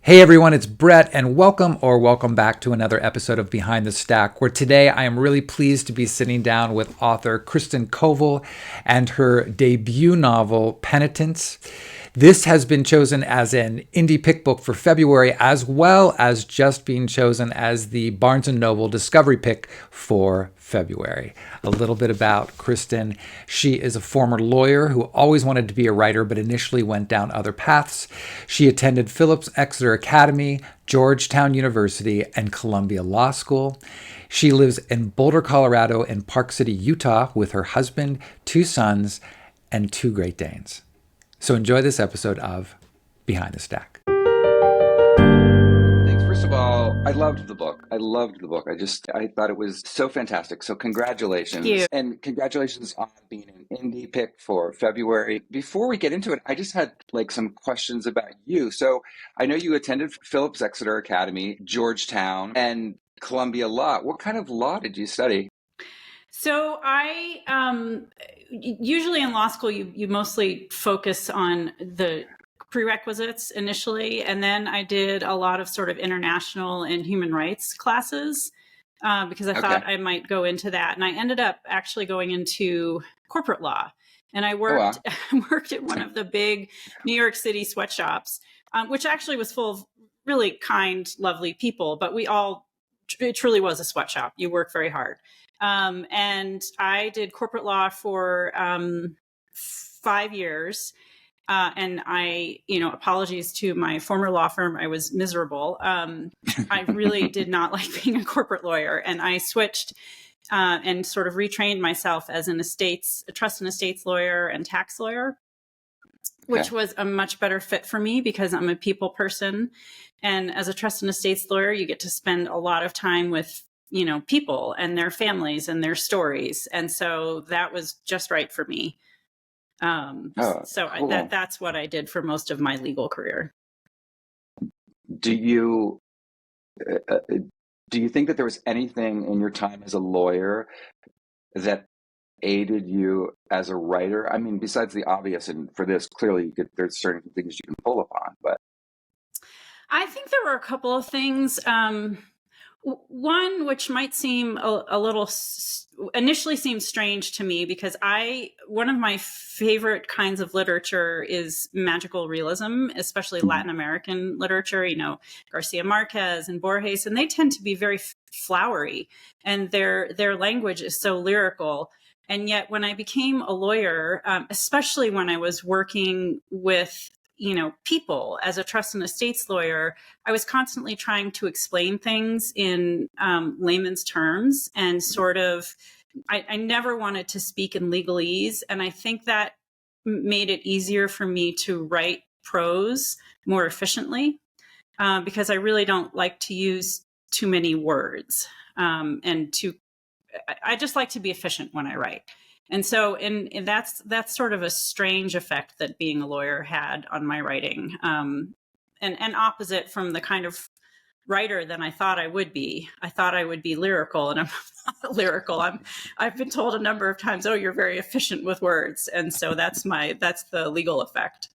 Hey everyone, it's Brett, and welcome back to another episode of Behind the Stack, where today I am really pleased to be sitting down with author Kristin Koval and her debut novel, Penitence. This has been chosen as an indie pick book for February, as well as just being chosen as the Barnes & Noble Discovery Pick for February. A little bit about Kristin. She is a former lawyer who always wanted to be a writer, but initially went down other paths. She attended Phillips Exeter Academy, Georgetown University, and Columbia Law School. She lives in Boulder, Colorado, and Park City, Utah, with her husband, 2 sons, and 2 Great Danes. So enjoy this episode of Behind the Stack. Thanks. First of all, I loved the book. I thought it was so fantastic. So congratulations. Thank you. And congratulations on being an indie pick for February. Before we get into it, I just had some questions about you. So I know you attended Phillips Exeter Academy, Georgetown, and Columbia Law. What kind of law did you study? So I usually in law school, you mostly focus on the prerequisites initially, and then I did a lot of sort of international and human rights classes because I thought I might go into that, and I ended up actually going into corporate law, and I worked worked at one of the big New York City sweatshops, which actually was full of really kind, lovely people, but it truly was a sweatshop. You work very hard. And I did corporate law for 5 years. And apologies to my former law firm, I was miserable. I really did not like being a corporate lawyer. And I switched and sort of retrained myself as a trust and estates lawyer and tax lawyer, which was a much better fit for me because I'm a people person. And as a trust and estates lawyer, you get to spend a lot of time with people and their families and their stories. And so that was just right for me. Cool. That's what I did for most of my legal career. Do you think that there was anything in your time as a lawyer that aided you as a writer? I mean, besides the obvious, and for this, clearly there's certain things you can pull upon, but I think there were a couple of things. One, which might seem a little initially seems strange to me, because one of my favorite kinds of literature is magical realism, especially Latin American literature, Garcia Marquez and Borges, and they tend to be very flowery, and their language is so lyrical. And yet when I became a lawyer, especially when I was working with people as a trust and estates lawyer, I was constantly trying to explain things in layman's terms, and sort of, I never wanted to speak in legalese. And I think that made it easier for me to write prose more efficiently because I really don't like to use too many words. I just like to be efficient when I write. And so, and that's sort of a strange effect that being a lawyer had on my writing, and opposite from the kind of writer that I thought I would be. I thought I would be lyrical, and I'm not lyrical. I've been told a number of times, "Oh, you're very efficient with words," and so that's the legal effect.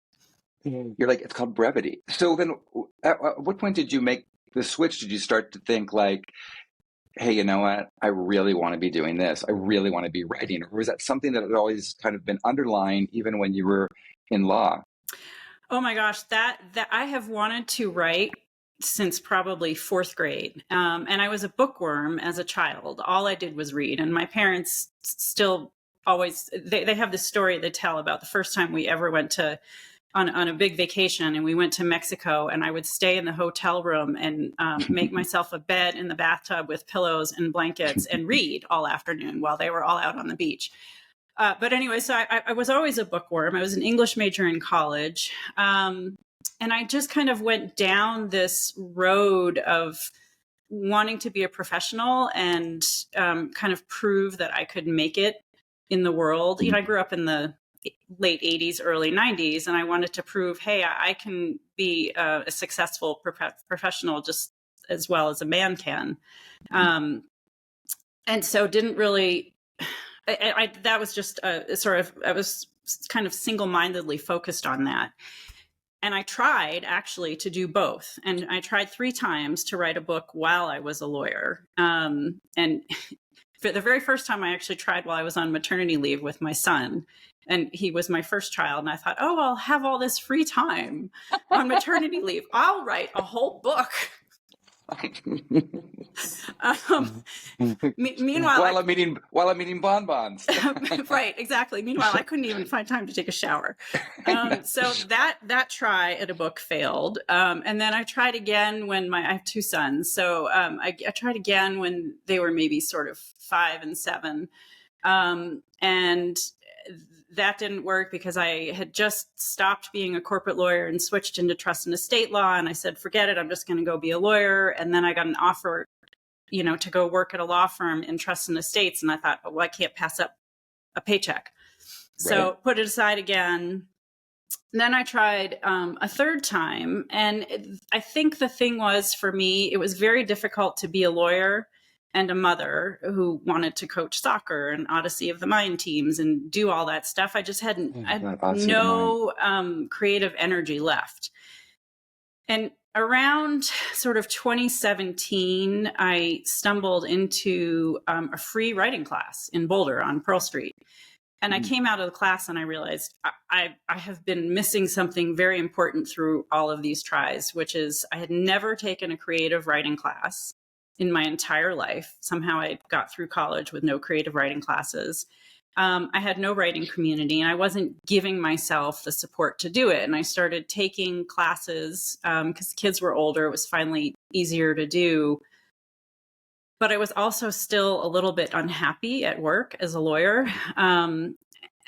You're it's called brevity. So then, at what point did you make the switch? Did you start to think hey, you know what? I really want to be doing this. I really want to be writing. Or was that something that had always kind of been underlying even when you were in law? Oh my gosh, that I have wanted to write since probably 4th grade. And I was a bookworm as a child. All I did was read. And my parents still always, they have this story they tell about the first time we ever went on a big vacation, and we went to Mexico, and I would stay in the hotel room and make myself a bed in the bathtub with pillows and blankets and read all afternoon while they were all out on the beach. But anyway, so I was always a bookworm. I was an English major in college. And I just kind of went down this road of wanting to be a professional and kind of prove that I could make it in the world. I grew up in the late 80s, early 90s, and I wanted to prove, hey, I can be a successful professional just as well as a man can. And so didn't really, that was just I was kind of single-mindedly focused on that. And I tried actually to do both. And I tried 3 times to write a book while I was a lawyer. And for the very first time, I actually tried while I was on maternity leave with my son. And he was my first child. And I thought, oh, I'll have all this free time on maternity leave. I'll write a whole book. Meanwhile, while I'm eating bonbons. Right, exactly. Meanwhile, I couldn't even find time to take a shower. So that try at a book failed. And then I tried again when I have 2 sons. So I tried again when they were maybe sort of 5 and 7. And that didn't work because I had just stopped being a corporate lawyer and switched into trust and estate law. And I said, forget it, I'm just going to go be a lawyer. And then I got an offer, to go work at a law firm in trust and estates. And I thought, well, I can't pass up a paycheck. So put it aside again. And then I tried a 3rd time. And I think the thing was, for me, it was very difficult to be a lawyer and a mother who wanted to coach soccer and Odyssey of the Mind teams and do all that stuff. I just had no creative energy left. And around sort of 2017, I stumbled into a free writing class in Boulder on Pearl Street. And I came out of the class and I realized I have been missing something very important through all of these tries, which is I had never taken a creative writing class in my entire life. Somehow I got through college with no creative writing classes. I had no writing community and I wasn't giving myself the support to do it. And I started taking classes because kids were older. It was finally easier to do. But I was also still a little bit unhappy at work as a lawyer. And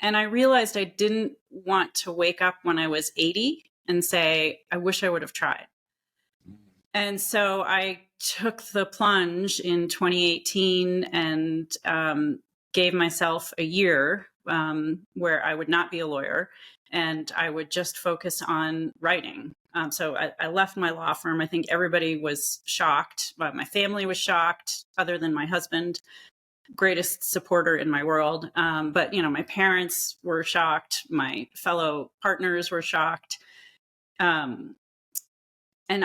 I realized I didn't want to wake up when I was 80 and say, I wish I would have tried. And so I took the plunge in 2018 and gave myself a year where I would not be a lawyer and I would just focus on writing. So I left my law firm. I think everybody was shocked. My family was shocked, other than my husband, greatest supporter in my world. But, my parents were shocked. My fellow partners were shocked. And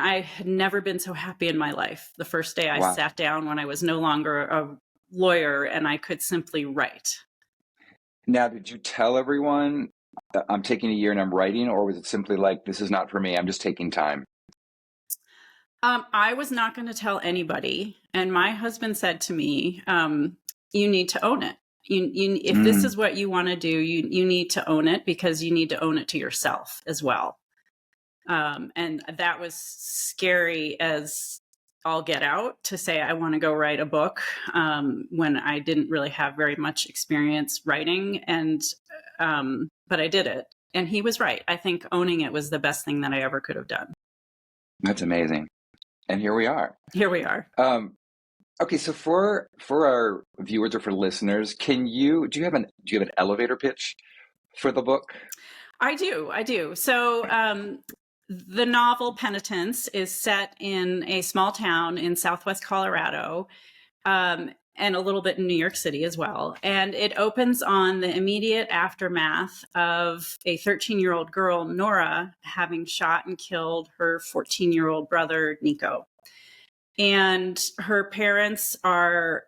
I had never been so happy in my life. The first day I sat down when I was no longer a lawyer and I could simply write. Now, did you tell everyone I'm taking a year and I'm writing, or was it simply like, this is not for me, I'm just taking time? I was not going to tell anybody. And my husband said to me, you need to own it. If this is what you want to do, you need to own it because you need to own it to yourself as well. And that was scary as all get out to say, I want to go write a book when I didn't really have very much experience writing. And, but I did it. And he was right. I think owning it was the best thing that I ever could have done. That's amazing. And here we are. Here we are. Okay. So for our viewers or for listeners, do you have an elevator pitch for the book? I do. So, the novel Penitence is set in a small town in Southwest Colorado, and a little bit in New York City as well. And it opens on the immediate aftermath of a 13-year-old girl, Nora, having shot and killed her 14-year-old brother, Nico. And her parents are,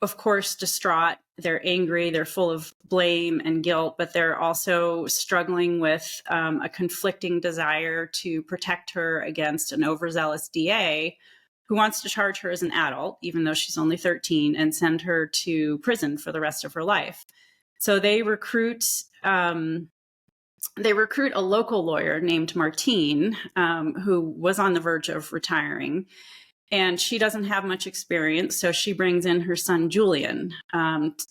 of course, distraught. They're angry. They're full of blame and guilt, but they're also struggling with a conflicting desire to protect her against an overzealous DA who wants to charge her as an adult, even though she's only 13, and send her to prison for the rest of her life. So they recruit a local lawyer named Martine, who was on the verge of retiring. And she doesn't have much experience, so she brings in her son, Julian,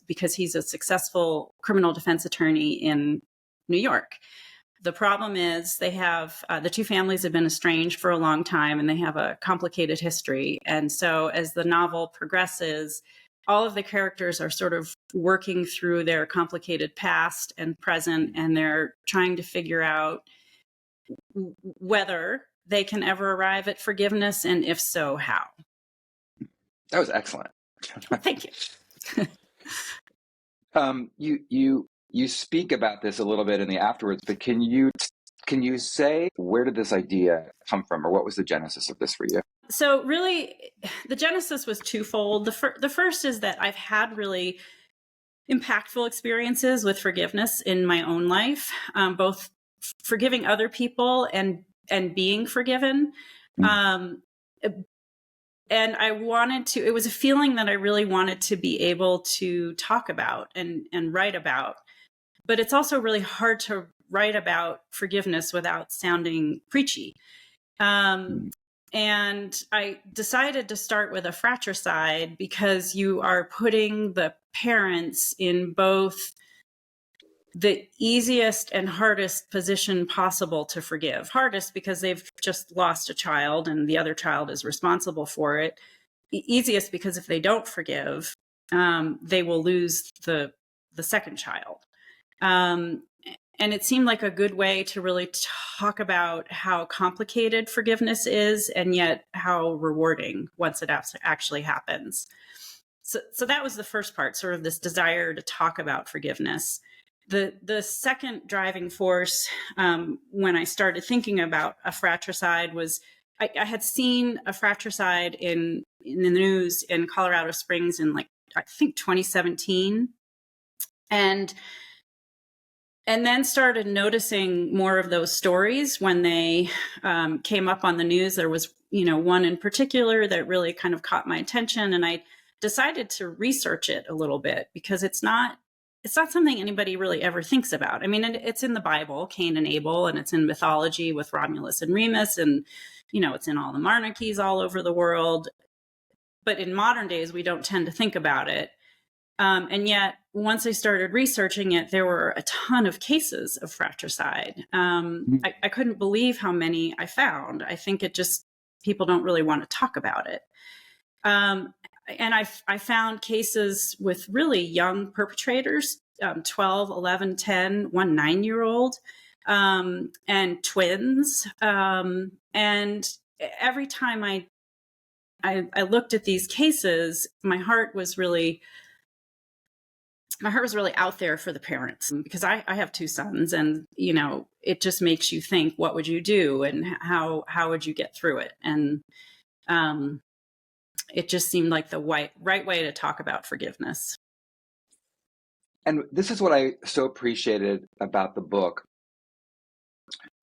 because he's a successful criminal defense attorney in New York. The problem is they have, the 2 families have been estranged for a long time, and they have a complicated history. And so as the novel progresses, all of the characters are sort of working through their complicated past and present, and they're trying to figure out whether they can ever arrive at forgiveness, and if so, how. That was excellent. Thank you. You speak about this a little bit in the afterwards, but can you Can you say, where did this idea come from, or what was the genesis of this for you? So really, the genesis was twofold. The first is that I've had really impactful experiences with forgiveness in my own life, both forgiving other people and being forgiven. And I it was a feeling that I really wanted to be able to talk about and write about. But it's also really hard to write about forgiveness without sounding preachy. And I decided to start with a fratricide because you are putting the parents in both the easiest and hardest position possible to forgive. Hardest because they've just lost a child and the other child is responsible for it. Easiest because if they don't forgive, they will lose the second child. And it seemed like a good way to really talk about how complicated forgiveness is and yet how rewarding once it actually happens. So that was the first part, sort of this desire to talk about forgiveness. The second driving force when I started thinking about a fratricide was I had seen a fratricide in the news in Colorado Springs in I think 2017. And then started noticing more of those stories when they came up on the news. There was, one in particular that really kind of caught my attention. And I decided to research it a little bit because it's not something anybody really ever thinks about. I mean, it's in the Bible, Cain and Abel, and it's in mythology with Romulus and Remus. And, it's in all the monarchies all over the world. But in modern days, we don't tend to think about it. And yet, once I started researching it, there were a ton of cases of fratricide. I couldn't believe how many I found. I think people don't really want to talk about it. And I found cases with really young perpetrators, 12, 11, 10, one 9-year-old, and twins. And every time I looked at these cases, my heart was really out there for the parents because I have 2 sons and, it just makes you think, what would you do? And how would you get through it? And it just seemed like the right way to talk about forgiveness. And this is what I so appreciated about the book,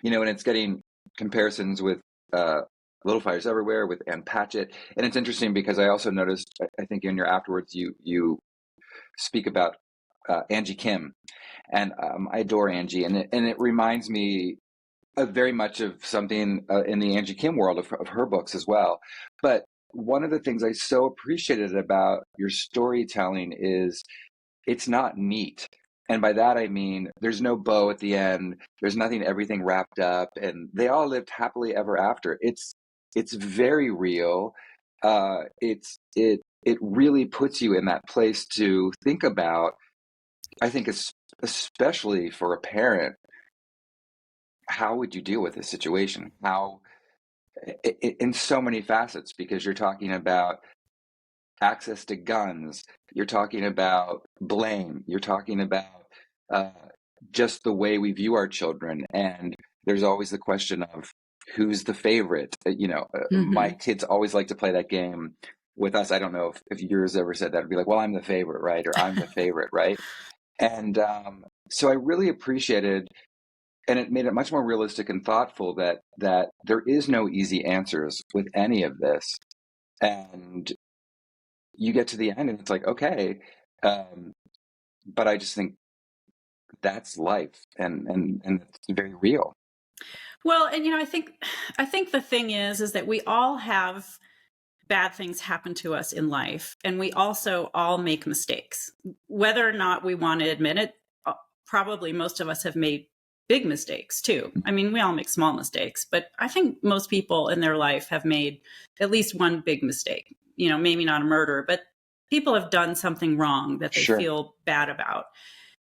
and it's getting comparisons with Little Fires Everywhere with Ann Patchett. And it's interesting because I also noticed, I think in your afterwards, you speak about Angie Kim, and I adore Angie, and it reminds me very much of something in the Angie Kim world of her books as well. But one of the things I so appreciated about your storytelling is it's not neat. And by that, I mean, there's no bow at the end. There's everything wrapped up, and they all lived happily ever after. It's very real. It really puts you in that place to think about, I think, especially for a parent, how would you deal with this situation? How, in so many facets, because you're talking about access to guns, you're talking about blame, you're talking about just the way we view our children. And there's always the question of who's the favorite. My kids always like to play that game with us. I don't know if yours ever said that. It'd be like, well, I'm the favorite, right? Or I'm the favorite, right? And so I really appreciated, and it made it much more realistic and thoughtful that there is no easy answers with any of this. And you get to the end and it's like, okay, but I just think that's life, and it's very real. Well, and I think the thing is that we all have bad things happen to us in life, and we also all make mistakes, whether or not we want to admit it. Probably most of us have made big mistakes too. I mean, we all make small mistakes, but I think most people in their life have made at least one big mistake. Maybe not a murder, but people have done something wrong that they Sure. feel bad about.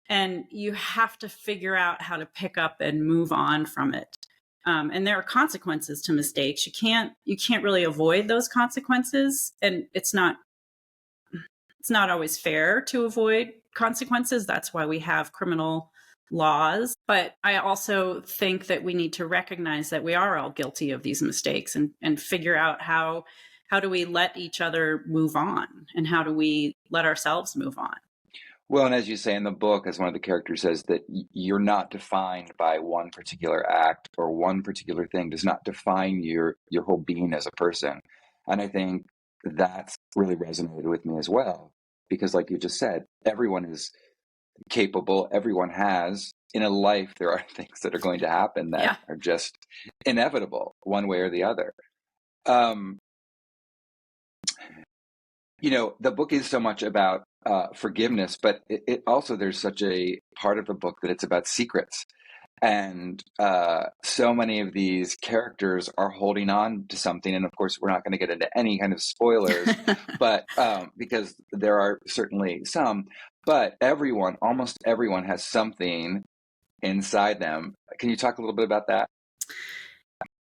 And you have to figure out how to pick up and move on from it. And there are consequences to mistakes. You can't really avoid those consequences. And it's not always fair to avoid consequences. That's why we have criminal laws. But I also think that we need to recognize that we are all guilty of these mistakes, and figure out how do we let each other move on, and how do we let ourselves move on. Well, and as you say in the book, as one of the characters says, that you're not defined by one particular act, or one particular thing does not define your whole being as a person. And I think that's really resonated with me as well, because like you just said, everyone is capable, everyone has. In a life, there are things that are going to happen that Yeah. are just inevitable, one way or the other. Um, the book is so much about forgiveness, but it also, there's such a part of the book that it's about secrets. And so many of these characters are holding on to something. And of course, we're not going to get into any kind of spoilers, but because there are certainly some, but almost everyone has something inside them. Can you talk a little bit about that?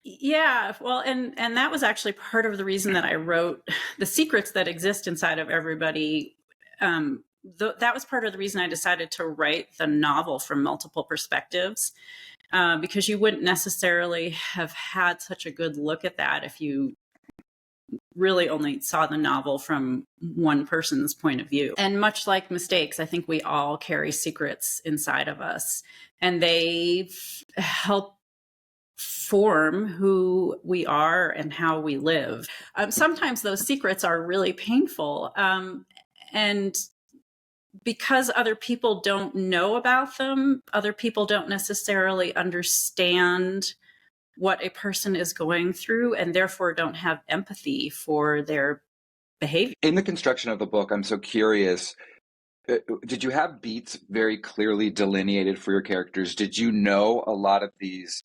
Yeah, well, and that was actually part of the reason that I wrote the secrets that exist inside of everybody. That was part of the reason I decided to write the novel from multiple perspectives, because you wouldn't necessarily have had such a good look at that if you really only saw the novel from one person's point of view. And much like mistakes, I think we all carry secrets inside of us, and they help form who we are and how we live. Sometimes those secrets are really painful. And because other people don't know about them, other people don't necessarily understand what a person is going through, and therefore don't have empathy for their behavior. In the construction of the book, I'm so curious. Did you have beats very clearly delineated for your characters? Did you know a lot of these,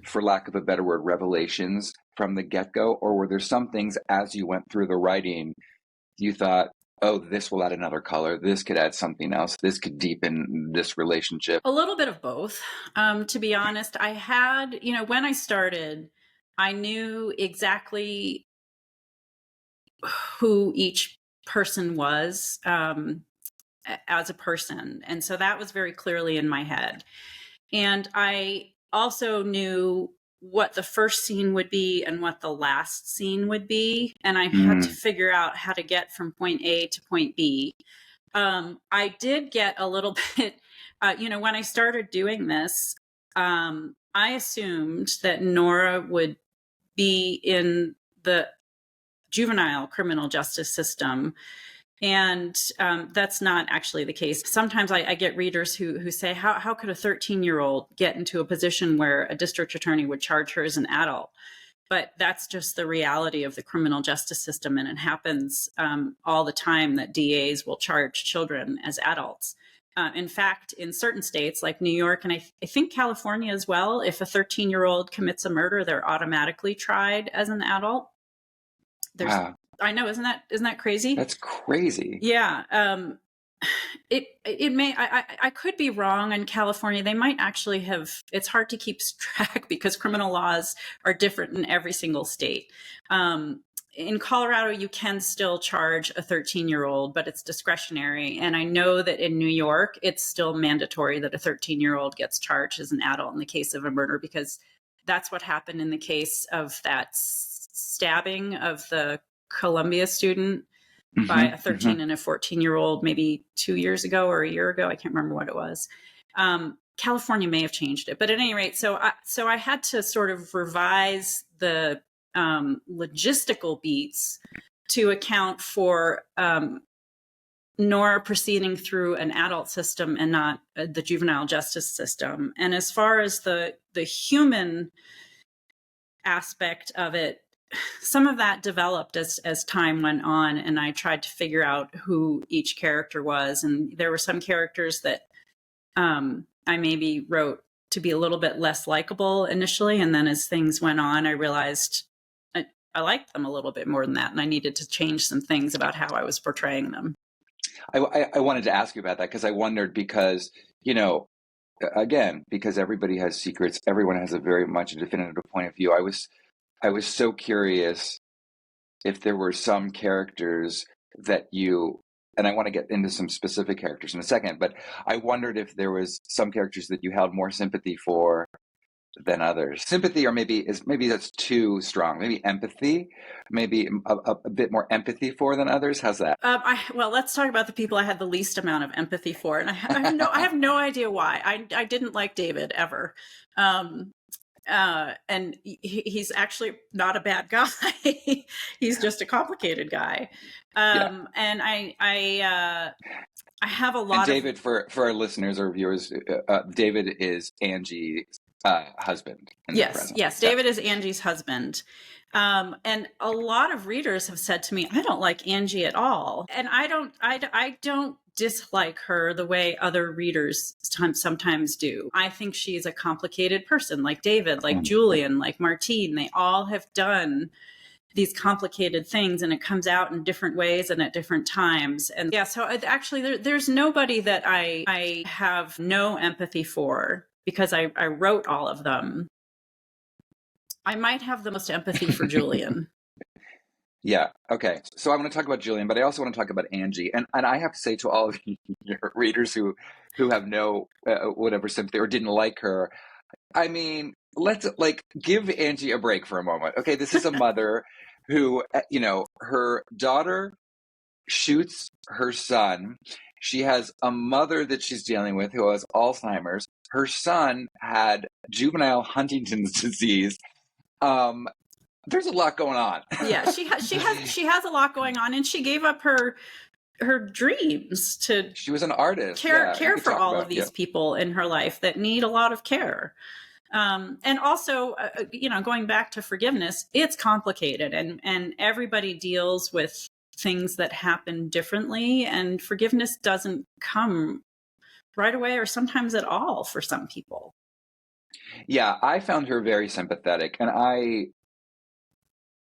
for lack of a better word, revelations from the get-go? Or were there some things as you went through the writing, you thought, oh, this will add another color, this could add something else, this could deepen this relationship? A little bit of both. To be honest, I had, when I started, I knew exactly who each person was as a person. And so that was very clearly in my head. And I also knew what the first scene would be and what the last scene would be. And I had to figure out how to get from point A to point B. I did get a little bit, when I started doing this, I assumed that Nora would be in the juvenile criminal justice system. And that's not actually the case. Sometimes I get readers who say, how could a 13-year-old get into a position where a district attorney would charge her as an adult? But that's just the reality of the criminal justice system. And it happens all the time that DAs will charge children as adults. In fact, in certain states like New York, and I think California as well, if a 13-year-old commits a murder, they're automatically tried as an adult. Wow. I know, isn't that crazy? That's crazy. Yeah. It may, I could be wrong. In California, they might actually have, it's hard to keep track because criminal laws are different in every single state. In Colorado, you can still charge a 13-year-old, but it's discretionary. And I know that in New York, it's still mandatory that a 13-year-old gets charged as an adult in the case of a murder, because that's what happened in the case of that stabbing of the Columbia student by a 13 and a 14-year-old, maybe 2 years ago or a year ago. I can't remember what it was. California may have changed it, but at any rate, so I had to sort of revise the logistical beats to account for Nora proceeding through an adult system and not the juvenile justice system. And as far as the human aspect of it, some of that developed as time went on, and I tried to figure out who each character was. And there were some characters that I maybe wrote to be a little bit less likable initially. And then as things went on, I realized I liked them a little bit more than that. And I needed to change some things about how I was portraying them. I wanted to ask you about that because I wondered, because, again, because everybody has secrets, everyone has a very much a definitive point of view. I was so curious if there were some characters that you and I want to get into some specific characters in a second, but I wondered if there was some characters that you held more sympathy for than others. Sympathy, or maybe that's too strong. Maybe empathy, maybe a bit more empathy for than others. How's that? Well, let's talk about the people I had the least amount of empathy for, and I have no idea why. I didn't like David ever. And he's actually not a bad guy. He's just a complicated guy. And I have a lot and David, for our listeners or viewers, David is Angie's husband. Yes. David is Angie's husband. And a lot of readers have said to me, I don't like Angie at all. And I don't dislike her the way other readers sometimes do. I think she's a complicated person, like David, like Julian, like Martine. They all have done these complicated things, and it comes out in different ways and at different times. And yeah, so actually there's nobody that I have no empathy for, because I wrote all of them. I might have the most empathy for Julian. Yeah. Okay. So I want to talk about Julian, but I also want to talk about Angie. And I have to say to all of your readers who have no whatever sympathy or didn't like her, I mean, let's give Angie a break for a moment. Okay. This is a mother who, her daughter shoots her son. She has a mother that she's dealing with who has Alzheimer's. Her son had juvenile Huntington's disease. There's a lot going on. Yeah, she has a lot going on, and she gave up her dreams to. She was an artist. Care for all of these people in her life that need a lot of care. And also, going back to forgiveness, it's complicated, and everybody deals with things that happen differently, and forgiveness doesn't come right away or sometimes at all for some people. Yeah, I found her very sympathetic, and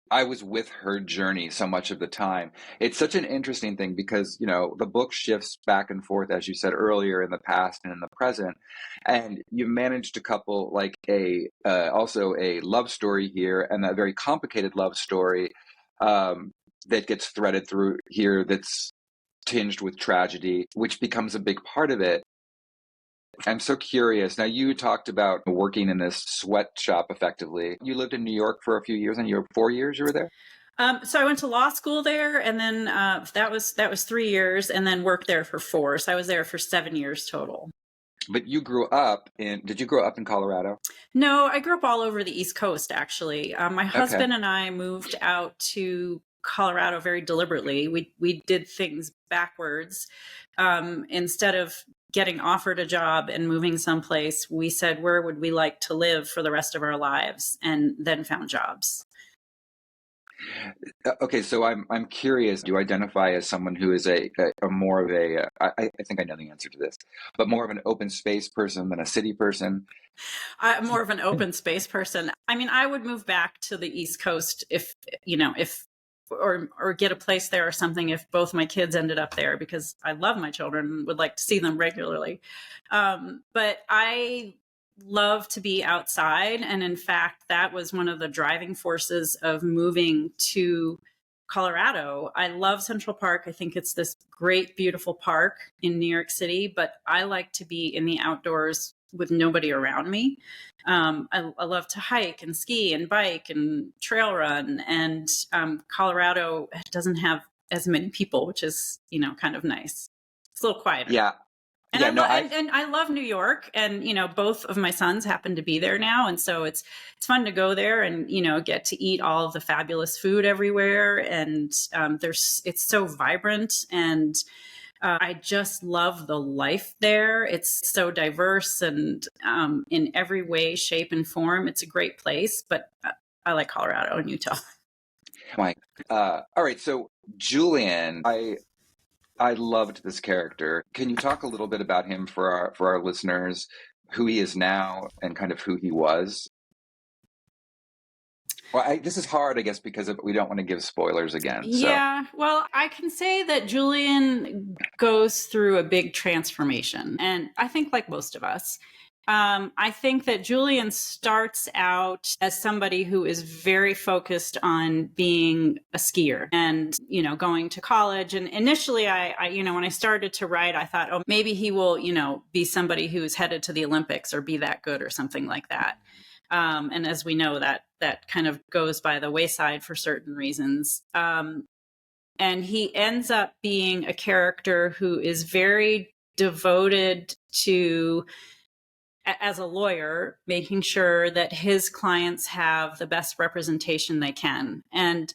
I was with her journey so much of the time. It's such an interesting thing because, the book shifts back and forth, as you said earlier, in the past and in the present. And you managed to couple also a love story here, and a very complicated love story that gets threaded through here, that's tinged with tragedy, which becomes a big part of it. I'm so curious. Now, you talked about working in this sweatshop effectively. You lived in New York for a few years, and 4 years you were there? So I went to law school there, and then that was 3 years, and then worked there for 4. So I was there for 7 years total. But did you grow up in Colorado? No, I grew up all over the East Coast, actually. My husband and I moved out to Colorado very deliberately. We did things backwards. Instead of getting offered a job and moving someplace, we said, where would we like to live for the rest of our lives? And then found jobs. Okay, so I'm curious. Do you identify as someone who is a more of a? I think I know the answer to this, but more of an open space person than a city person? I'm more of an open space person. I mean, I would move back to the East Coast if or get a place there or something if both my kids ended up there, because I love my children and would like to see them regularly. But I love to be outside. And in fact, that was one of the driving forces of moving to Colorado. I love Central Park. I think it's this great, beautiful park in New York City, but I like to be in the outdoors with nobody around me. I love to hike and ski and bike and trail run. And Colorado doesn't have as many people, which is, kind of nice. It's a little quieter. Yeah. And I love New York, and both of my sons happen to be there now, and so it's fun to go there and get to eat all of the fabulous food everywhere, and it's so vibrant, and I just love the life there. It's so diverse, and in every way, shape, and form, it's a great place. But I like Colorado and Utah. Mike, all right. So Julian, I loved this character. Can you talk a little bit about him for our listeners, who he is now and kind of who he was? Well, this is hard, I guess, because we don't want to give spoilers again. So. Yeah, well, I can say that Julian goes through a big transformation. And I think like most of us. I think that Julian starts out as somebody who is very focused on being a skier and, going to college. And initially I when I started to write, I thought, oh, maybe he will, be somebody who's headed to the Olympics or be that good or something like that. And as we know, that kind of goes by the wayside for certain reasons. And he ends up being a character who is very devoted to, as a lawyer, making sure that his clients have the best representation they can. And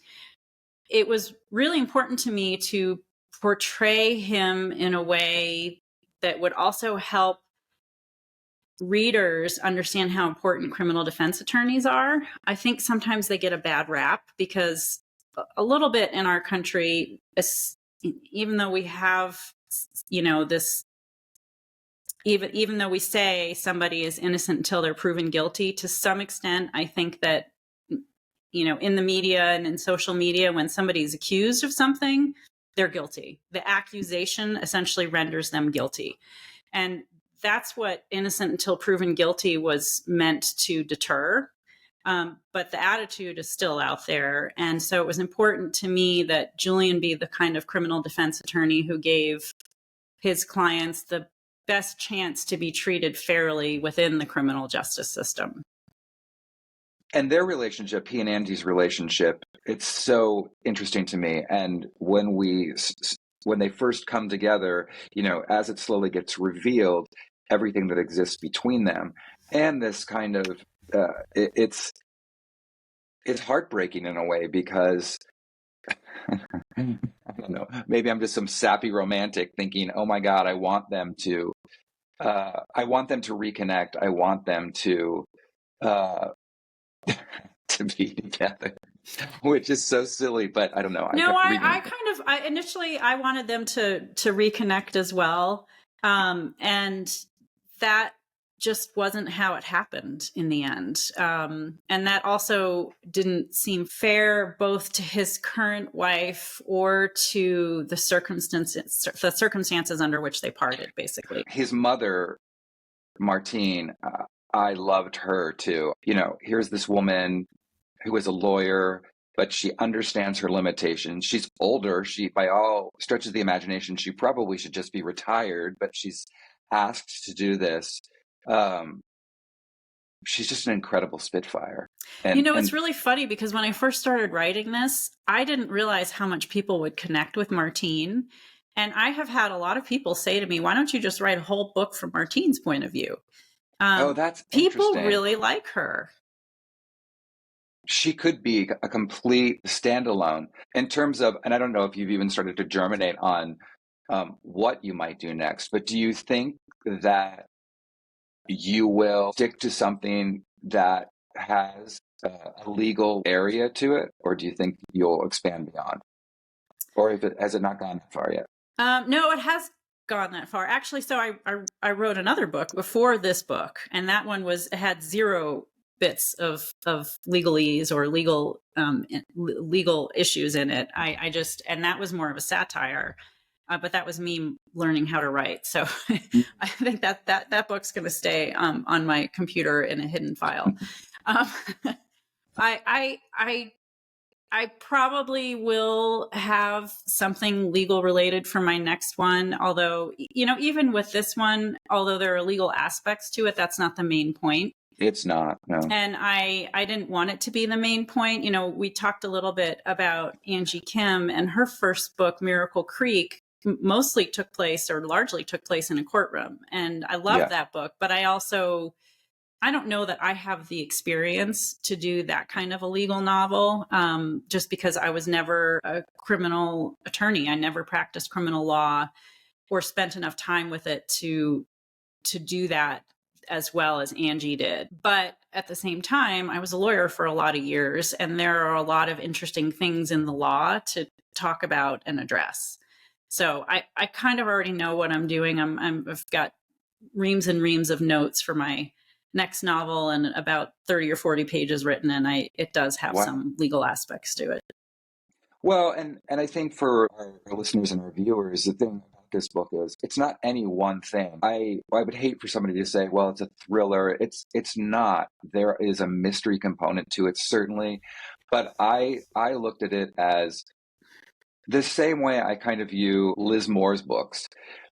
it was really important to me to portray him in a way that would also help readers understand how important criminal defense attorneys are. I think sometimes they get a bad rap because a little bit in our country, even though we have, this, even though we say somebody is innocent until they're proven guilty, to some extent, I think that, in the media and in social media, when somebody's accused of something, they're guilty. The accusation essentially renders them guilty. And that's what innocent until proven guilty was meant to deter. But the attitude is still out there. And so it was important to me that Julian be the kind of criminal defense attorney who gave his clients the best chance to be treated fairly within the criminal justice system. And their relationship, he and Andy's relationship, it's so interesting to me. And when they first come together, as it slowly gets revealed, everything that exists between them, and this kind of it's heartbreaking in a way because I don't know, maybe I'm just some sappy romantic thinking, oh my God, I want them to reconnect. I want them to to be together, which is so silly, but I don't know. Initially I wanted them to reconnect as well. And that just wasn't how it happened in the end. And that also didn't seem fair both to his current wife or to the circumstances under which they parted, basically. His mother, Martine, I loved her too. Here's this woman who is a lawyer, but she understands her limitations. She's older. She, by all stretches of the imagination, she probably should just be retired, but she's asked to do this. She's just an incredible spitfire. And, it's really funny because when I first started writing this, I didn't realize how much people would connect with Martine. And I have had a lot of people say to me, why don't you just write a whole book from Martine's point of view? That's people interesting. Really like her. She could be a complete standalone in terms of, and I don't know if you've even started to germinate on what you might do next, but do you think that you will stick to something that has a legal area to it, or do you think you'll expand beyond? Or has it not gone that far yet? No, it has gone that far. Actually, so I wrote another book before this book, and that one had zero bits of legalese or legal issues in it. And that was more of a satire. But that was me learning how to write. So I think that book's going to stay on my computer in a hidden file. I probably will have something legal related for my next one. Although, even with this one, although there are legal aspects to it, that's not the main point. It's not, no. And I didn't want it to be the main point. We talked a little bit about Angie Kim, and her first book, Miracle Creek, mostly took place or largely took place in a courtroom. And I love that book, but I don't know that I have the experience to do that kind of a legal novel, just because I was never a criminal attorney. I never practiced criminal law or spent enough time with it to do that as well as Angie did. But at the same time, I was a lawyer for a lot of years, and there are a lot of interesting things in the law to talk about and address. So I kind of already know what I'm doing. I've got reams and reams of notes for my next novel and about 30 or 40 pages written, and it does have some legal aspects to it. Well, and I think for our listeners and our viewers, the thing about this book is. It's not any one thing. I would hate for somebody to say, well, it's a thriller. It's not. There is a mystery component to it, certainly. But I looked at it as the same way I kind of view Liz Moore's books,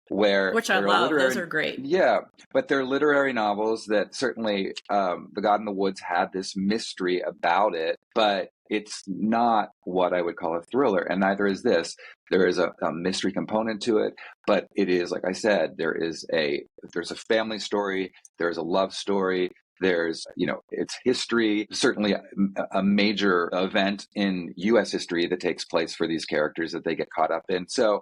which I love. Those are great. Yeah, but they're literary novels that certainly The God in the Woods had this mystery about it, but it's not what I would call a thriller, and neither is this. There is a mystery component to it, but it is, like I said, there's a family story, there's a love story, there's, it's history, certainly a major event in U.S. history that takes place for these characters that they get caught up in. So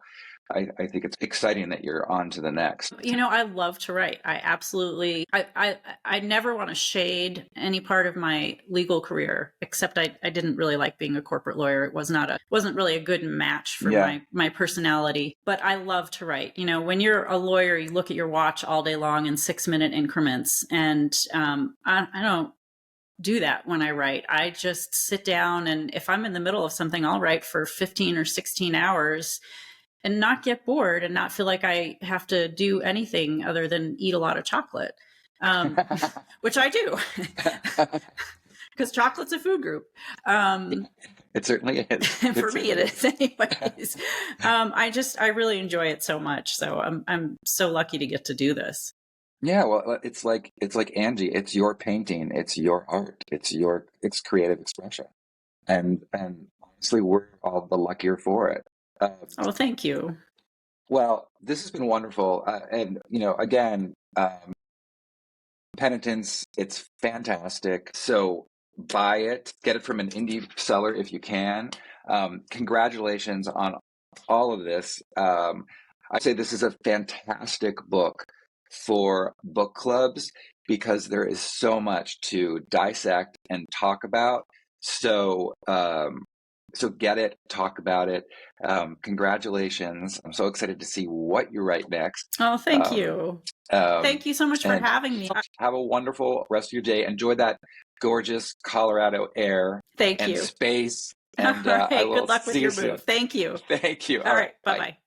I think it's exciting that you're on to the next. I love to write. I absolutely, I never want to shade any part of my legal career, except I didn't really like being a corporate lawyer. It wasn't really a good match for my personality, but I love to write. When you're a lawyer, you look at your watch all day long in 6-minute increments. And I don't do that when I write. I just sit down, and if I'm in the middle of something, I'll write for 15 or 16 hours and not get bored and not feel like I have to do anything other than eat a lot of chocolate, which I do, because chocolate's a food group. It certainly is. For me, it is anyways. I really enjoy it so much. So I'm so lucky to get to do this. Yeah, well, it's like Angie, it's your painting, it's your art, it's creative expression. And honestly, we're all the luckier for it. Oh, thank you. Well, this has been wonderful. And, again, Penitence, it's fantastic. So buy it, get it from an indie seller if you can. Congratulations on all of this. I say this is a fantastic book for book clubs because there is so much to dissect and talk about. So get it, talk about it. Congratulations. I'm so excited to see what you write next. Oh, thank you. Thank you so much for having me. Have a wonderful rest of your day. Enjoy that gorgeous Colorado air and space. And all right, I will good luck with see your you soon. move. Thank you. Thank you. All right. Bye-bye.